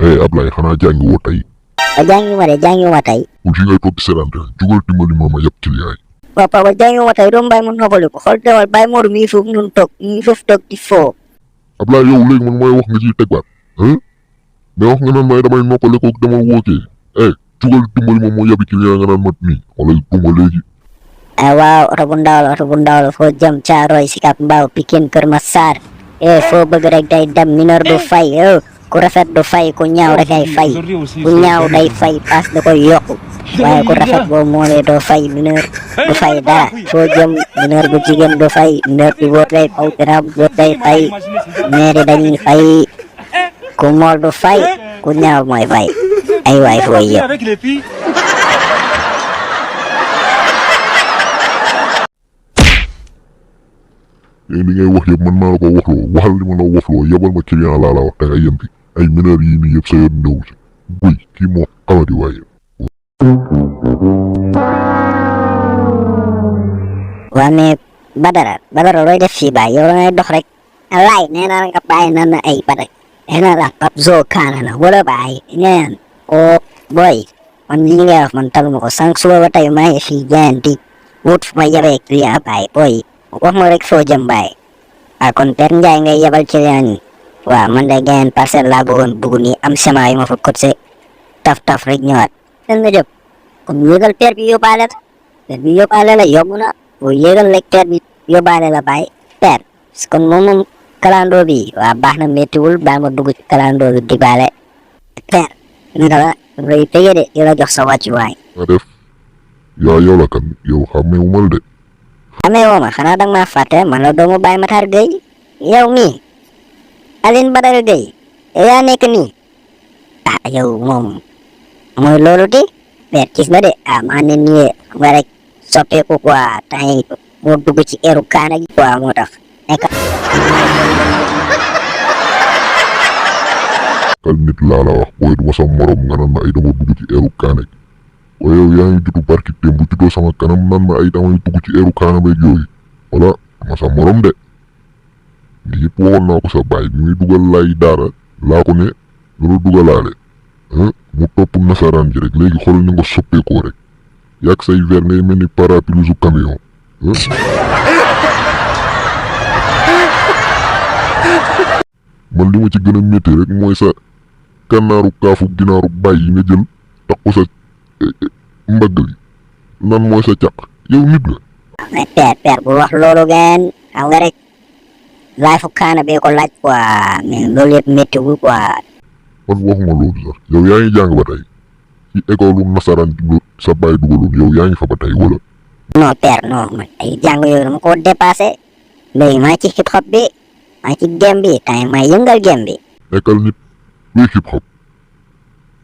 Ablaye xanaa jàngi woo tey. jàngi ma tey. kon fi ngay toog di seetaan rek jugal dimbali ma yab client yi. waaw papa jàngi ma tey doomu bàyyi ma noppali ko xool teewal bàyyi Modou mi suuf ñun toog ñu foofu toog di foo. Ablaye yow léegi man mooy wax nga ciy tegbaat mais wax nga naan may damay noppale ko dama wootee jugal dimbali ma yabi client nga naan mat nii wala duma léegi. waaw oto bu ndaw la foo jëm Caaroy Sicap Mbao Pikine Kër Massar foo bëgg rek day dem mineur du fay ku rafet du fay ku ñaaw rek ay fay ku ñaaw day fay paas da koy yokku waaye ku rafet boo moolee doo fay mineur du fay dara foo jëm mineur bu jigéen du fay mineur bi woot lay faw dara woot day fay maire dañuy fay ku mool du fay ku ñaaw mooy fay ay waay foo yëpp. li ngay wax yëpp man maa la ko waxloo waxal li ma la waxloo yebal ma client laa la wax te nga yemti ay mineur yii nii yëpp sa yoon néew si buy kii moo xamadi waaye. waa mais Badara looy def fii baay yow da ngay dox rek laay nee naa nga bàyyi naan ay Badara nee naa la Pape Zo kaana la wala bàyyi neen boy man lii ngay wax man taluma ko sànq suba ba tey maa ngi fii jaanti wut fu ma yebee client baay boy wax ma rek foo jëm baay kon Père Ndiaye ngay yebal client yi waaw man de ngeen parcelle laa bëggoon dugg nii am sama yu ma fa cotisé taf rek ñëwaat fen nga jëm comme yéegal Père bi yóbbaale la yomb na boo yéegal rek Père bi yóbbaale la baay Père kon moom kalandoo bi waaw baax na méttiwul baa ma dugg ci kalandoo bi dibaale Père naka la ngay pégee de yow la jox sa wàccuwaay. nga def yow la kan yow xamee wu ma de. xamee woo ma xanaa danga maa fàtte man la doomu Baye Matar Gueye yow mii Aline Badara Gueye yaa nekk nii yow moom mooy loolu di Père gis nga de maa ne nii nga rek soppeeku quoi temps yi moo dugg ci eeru kaana gi quoi moo tax nekk. kal nit laa la wax booy duma sa morom nga naan ma ay dama dugg ci eeru kaana gi waaye yow yaa ngi juddu barki démb bu juddoo sama kanam naan ma ay damay dugg ci eeru kaana beeg yooyu wala ma sa morom de lii yëpp waxoon naa ko sa baay bi muy dugal lay daara laa ko ne loolu dugalaale mu topp nasaraan ji rek léegi xoolal ni nga soppeekoo rek yàgg say verre ngay mel ni parapluie camion man li ma ci gën a métti rek mooy sa kannaaru kaafu ginaaru bàyyi yi nga jël tax ko sa mbagg li nan mooy sa caq yow nit nga. mais Père bu wax loolu ngeen xam nga rek laay fu kaana bee ko laaj quoi mais loolu yëpp méttiwul quoi. man waxuma loolu sax yow yaa ngi jàng ba tey ci école nasaraan sa baay dugaloon yow yaa ngi fa ba tey wala. non Père non man ay jàng yooyu dama ko dépassé léegi maa ci hip hop bi maa ci game bi temps maa yëngal game bi. nekkal nit luy hip hop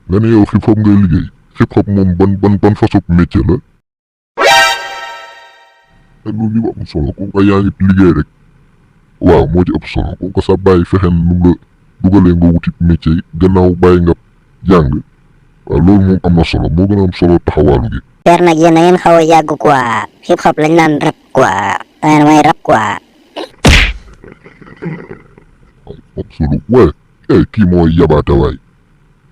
nga ne yow hip hop ngay liggéey hip hop moom ban façon métier la. te loolu li am solo comme que yaa ngi liggéey rek waaw moo ci ëpp solo comme que sa bàyyi fexeen nu nga dugalee nga wuti métier yi gannaaw bàyyi nga jàng waaw loolu moom am na solo moo gën a am solo taxawaalu gi. Père nag yéen a ngeen xaw a yàgg quoi hip hop lañ naan rap quoi da may rap quoi. am solo waaye kii mooy yabaate waay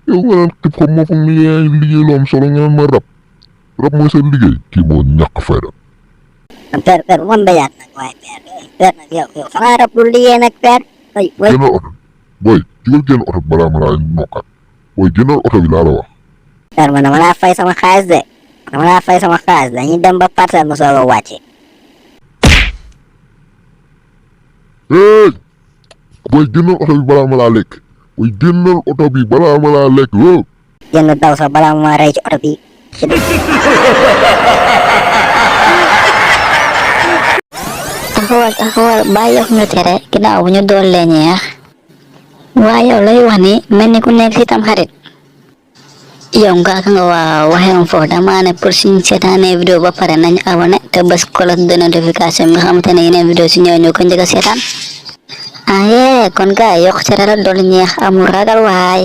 yow nga naan hip hop moo foog ni yaa ngi liggéey lu am solo nga naan ma rap mooy sa liggéey kii moo ñàkk fayda. Père bu ma mbéyaat nag waaye Père nag yow xanaa rap lu liggéey nag Père. génnal oto booy jugal génn oto bi balaa ma laa nokkaat booy génnal oto bi laa la wax. Père man dama laa fay sama xaalis de dañuy dem ba parcelle mu soog a wàcce. booy génnal oto bi balaa ma laa lekk booy génnal oto bi balaa ma laa lekk woo. génn daw sax balaa ma rey ci oto bi. taxawal bàyyi yow ñu tere ginnaaw bu ñu doon lee ñeex waaye yow lay wax ni mel ni ku nekk si tam xarit yow nga waa waxee foofu dama ne pour suñu seetaanee vidéo ba pare nañ abonné te bës cloche de notification bi nga xamante ne yeneen vidéo si ñëw ñu ko njëkk a seetaan kon gars yokk ci dara dool ñeex amul ragal waay